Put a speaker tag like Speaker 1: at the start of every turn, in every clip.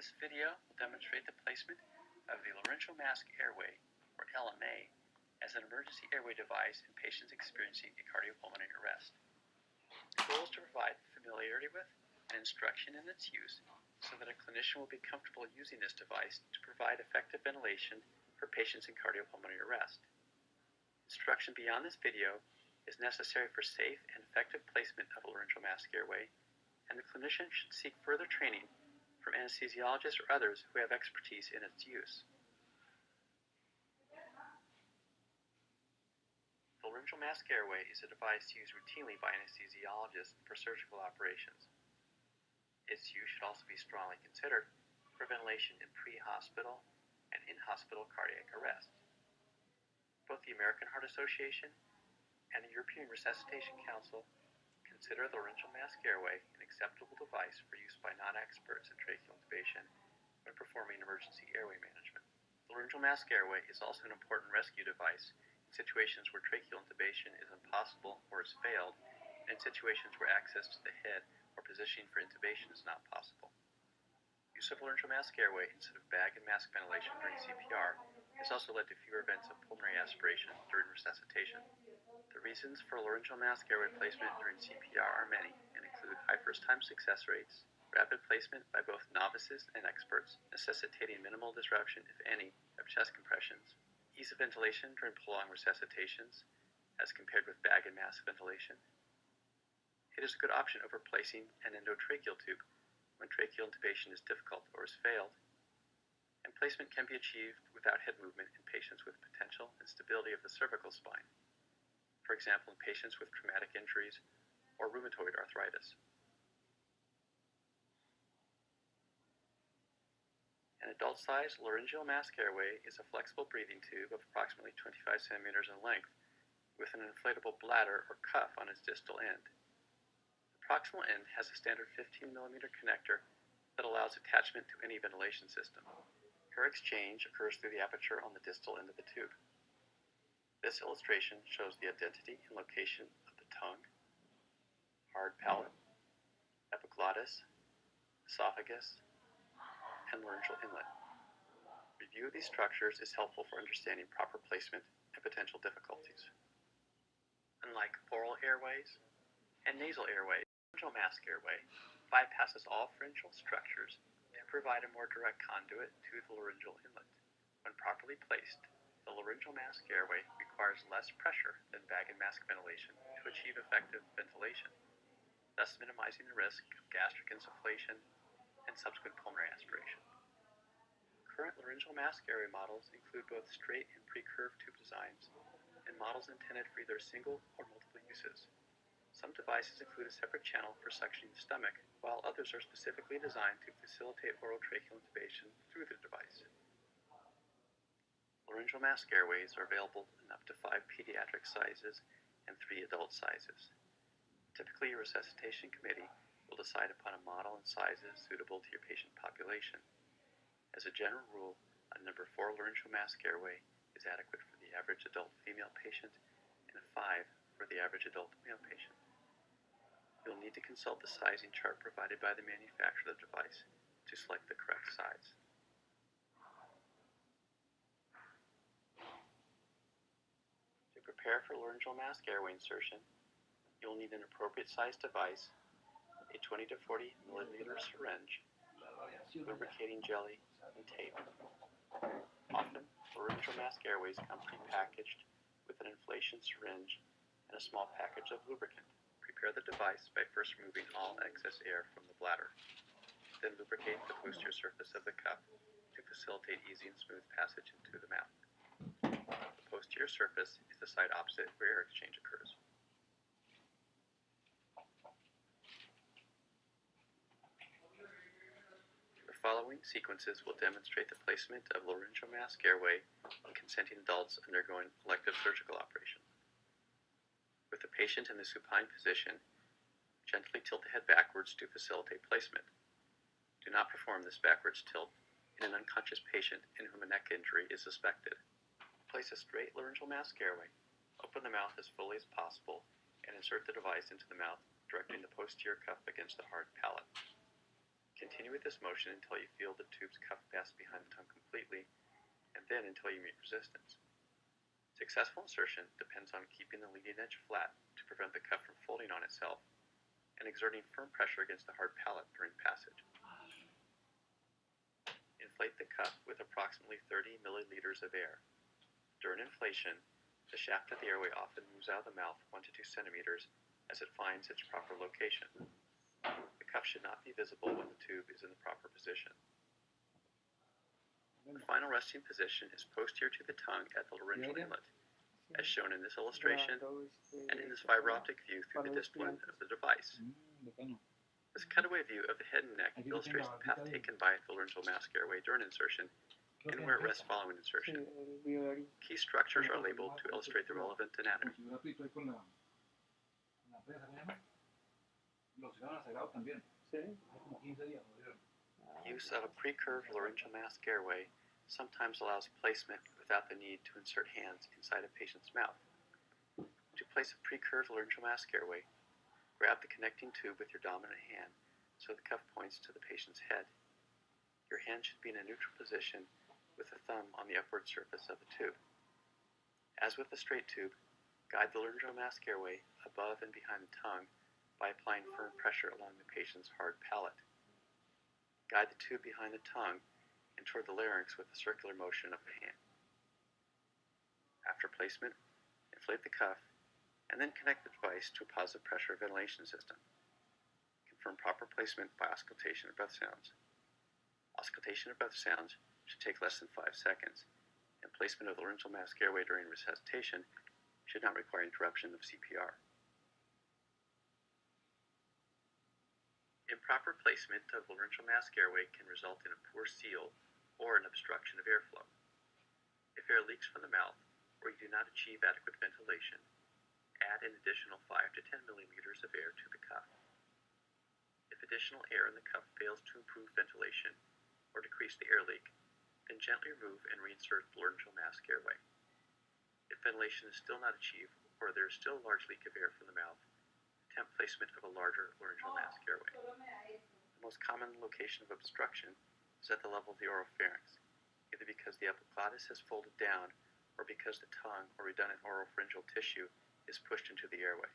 Speaker 1: This video will demonstrate the placement of the laryngeal mask airway, or LMA, as an emergency airway device in patients experiencing a cardiopulmonary arrest. The goal is to provide familiarity with and instruction in its use so that a clinician will be comfortable using this device to provide effective ventilation for patients in cardiopulmonary arrest. Instruction beyond this video is necessary for safe and effective placement of a laryngeal mask airway, and the clinician should seek further training from anesthesiologists or others who have expertise in its use. The laryngeal mask airway is a device used routinely by anesthesiologists for surgical operations. Its use should also be strongly considered for ventilation in pre-hospital and in-hospital cardiac arrest. Both the American Heart Association and the European Resuscitation Council consider the laryngeal mask airway an acceptable device for use by non-experts in tracheal intubation when performing emergency airway management. The laryngeal mask airway is also an important rescue device in situations where tracheal intubation is impossible or has failed, and in situations where access to the head or positioning for intubation is not possible. Use of laryngeal mask airway instead of bag and mask ventilation during CPR has also led to fewer events of pulmonary aspiration during resuscitation. The reasons for laryngeal mask airway placement during CPR are many and include high first-time success rates, rapid placement by both novices and experts, necessitating minimal disruption, if any, of chest compressions, ease of ventilation during prolonged resuscitations as compared with bag and mask ventilation. It is a good option over placing an endotracheal tube when tracheal intubation is difficult or has failed, and placement can be achieved without head movement in patients with potential instability of the cervical spine, for example in patients with traumatic injuries or rheumatoid arthritis. An adult-sized laryngeal mask airway is a flexible breathing tube of approximately 25 centimeters in length with an inflatable bladder or cuff on its distal end. The proximal end has a standard 15 millimeter connector that allows attachment to any ventilation system. Air exchange occurs through the aperture on the distal end of the tube. This illustration shows the identity and location of the tongue, hard palate, epiglottis, esophagus, and laryngeal inlet. Review of these structures is helpful for understanding proper placement and potential difficulties. Unlike oral airways and nasal airways, the laryngeal mask airway bypasses all pharyngeal structures to provide a more direct conduit to the laryngeal inlet. When properly placed, the laryngeal mask airway requires less pressure than bag and mask ventilation to achieve effective ventilation, thus minimizing the risk of gastric insufflation and subsequent pulmonary aspiration. Current laryngeal mask airway models include both straight and pre-curved tube designs and models intended for either single or multiple uses. Some devices include a separate channel for suctioning the stomach, while others are specifically designed to facilitate oral tracheal intubation through the device. Laryngeal mask airways are available in up to 5 pediatric sizes and 3 adult sizes. Typically, your resuscitation committee will decide upon a model and sizes suitable to your patient population. As a general rule, a number 4 laryngeal mask airway is adequate for the average adult female patient and a 5 for the average adult male patient. You'll need to consult the sizing chart provided by the manufacturer of the device to select the correct size. To prepare for laryngeal mask airway insertion, you'll need an appropriate sized device, a 20 to 40 milliliter syringe, lubricating jelly, and tape. Often, laryngeal mask airways come prepackaged with an inflation syringe and a small package of lubricant. Prepare the device by first removing all excess air from the bladder. Then lubricate the posterior surface of the cup to facilitate easy and smooth passage into the mouth. The posterior surface is the side opposite where air exchange occurs. The following sequences will demonstrate the placement of laryngeal mask airway in consenting adults undergoing elective surgical operation. With the patient in the supine position, gently tilt the head backwards to facilitate placement. Do not perform this backwards tilt in an unconscious patient in whom a neck injury is suspected. Place a straight laryngeal mask airway, open the mouth as fully as possible, and insert the device into the mouth, directing the posterior cuff against the hard palate. Continue with this motion until you feel the tube's cuff pass behind the tongue completely, and then until you meet resistance. Successful insertion depends on keeping the leading edge flat to prevent the cuff from folding on itself and exerting firm pressure against the hard palate during passage. Inflate the cuff with approximately 30 milliliters of air. During inflation, the shaft of the airway often moves out of the mouth 1 to 2 centimeters as it finds its proper location. The cuff should not be visible when the tube is in the proper position. The final resting position is posterior to the tongue at the laryngeal inlet, as shown in this illustration and in this fiber optic view through the distal end of the device. This cutaway view of the head and neck illustrates the path taken by the laryngeal mask airway during insertion and where it rests following insertion. Key structures are labeled to illustrate the relevant anatomy. Use of a pre-curved laryngeal mask airway sometimes allows placement without the need to insert hands inside a patient's mouth. To place a pre-curved laryngeal mask airway, grab the connecting tube with your dominant hand so the cuff points to the patient's head. Your hand should be in a neutral position with the thumb on the upward surface of the tube. As with the straight tube, guide the laryngeal mask airway above and behind the tongue by applying firm pressure along the patient's hard palate. Guide the tube behind the tongue and toward the larynx with a circular motion of the hand. After placement, inflate the cuff and then connect the device to a positive pressure ventilation system. Confirm proper placement by auscultation of breath sounds. Auscultation of breath sounds should take less than 5 seconds, and placement of the laryngeal mask airway during resuscitation should not require interruption of CPR. Improper placement of the laryngeal mask airway can result in a poor seal or an obstruction of airflow. If air leaks from the mouth or you do not achieve adequate ventilation, add an additional 5 to 10 milliliters of air to the cuff. If additional air in the cuff fails to improve ventilation or decrease the air leak, then gently remove and reinsert the laryngeal mask airway. If ventilation is still not achieved or there is still a large leak of air from the mouth, attempt placement of a larger laryngeal mask airway. The most common location of obstruction is at the level of the oropharynx, either because the epiglottis has folded down or because the tongue or redundant oropharyngeal tissue is pushed into the airway.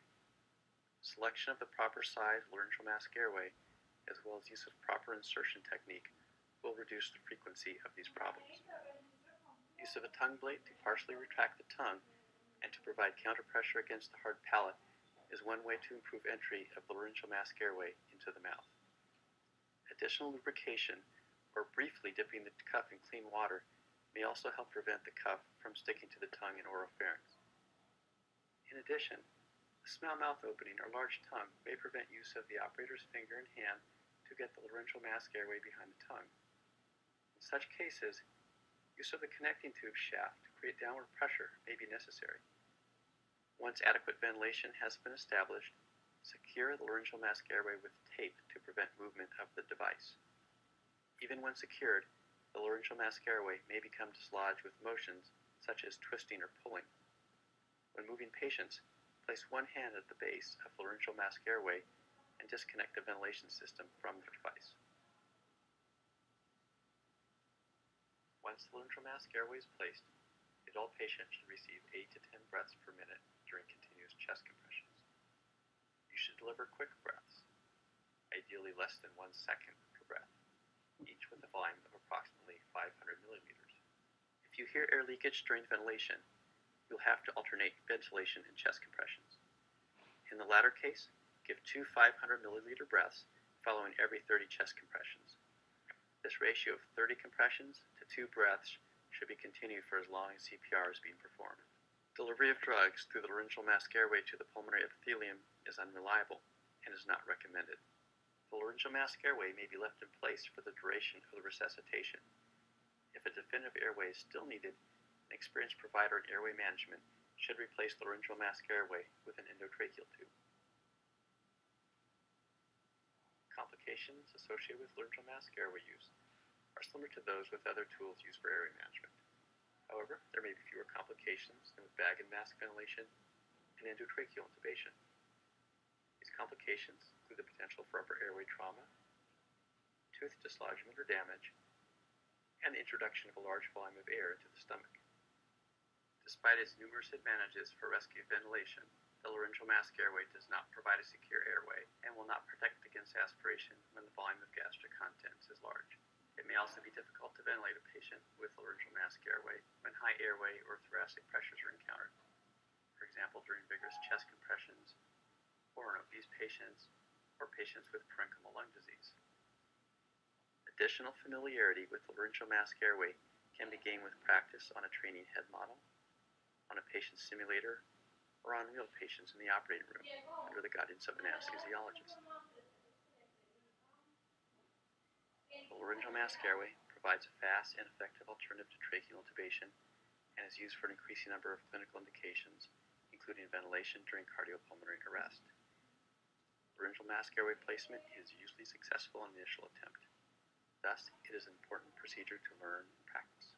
Speaker 1: Selection of the proper size laryngeal mask airway, as well as use of proper insertion technique, will reduce the frequency of these problems. Use of a tongue blade to partially retract the tongue and to provide counterpressure against the hard palate is one way to improve entry of the laryngeal mask airway into the mouth. Additional lubrication or briefly dipping the cuff in clean water may also help prevent the cuff from sticking to the tongue and oropharynx. In addition, a small mouth opening or large tongue may prevent use of the operator's finger and hand to get the laryngeal mask airway behind the tongue. In such cases, use of the connecting tube shaft to create downward pressure may be necessary. Once adequate ventilation has been established, secure the laryngeal mask airway with tape to prevent movement of the device. Even when secured, the laryngeal mask airway may become dislodged with motions such as twisting or pulling. When moving patients, place one hand at the base of the laryngeal mask airway and disconnect the ventilation system from the device. Once the laryngeal mask airway is placed, the adult patient should receive 8 to 10 breaths per minute during continuous chest compressions. You should deliver quick breaths, ideally less than 1 second per breath, each with a volume of approximately 500 milliliters. If you hear air leakage during ventilation, you'll have to alternate ventilation and chest compressions. In the latter case, give 2 500 milliliter breaths following every 30 chest compressions. This ratio of 30 compressions to 2 breaths should be continued for as long as CPR is being performed. Delivery of drugs through the laryngeal mask airway to the pulmonary epithelium is unreliable and is not recommended. The laryngeal mask airway may be left in place for the duration of the resuscitation. If a definitive airway is still needed, an experienced provider in airway management should replace the laryngeal mask airway with an endotracheal tube. Complications associated with laryngeal mask airway use are similar to those with other tools used for airway management. However, there may be fewer complications than with bag and mask ventilation and endotracheal intubation. These complications include the potential for upper airway trauma, tooth dislodgement or damage, and the introduction of a large volume of air into the stomach. Despite its numerous advantages for rescue ventilation, the laryngeal mask airway does not provide a secure airway and will not protect against aspiration when the volume of gastric contents is large. It may also be difficult to ventilate a patient with laryngeal mask airway when high airway or thoracic pressures are encountered, for example during vigorous chest compressions, or in obese patients, or patients with parenchymal lung disease. Additional familiarity with the laryngeal mask airway can be gained with practice on a training head model, on a patient simulator, or on real patients in the operating room under the guidance of an anesthesiologist. The laryngeal mask airway provides a fast and effective alternative to tracheal intubation and is used for an increasing number of clinical indications, including ventilation during cardiopulmonary arrest. Laryngeal mask airway placement is usually successful in the initial attempt. Thus, it is an important procedure to learn and practice.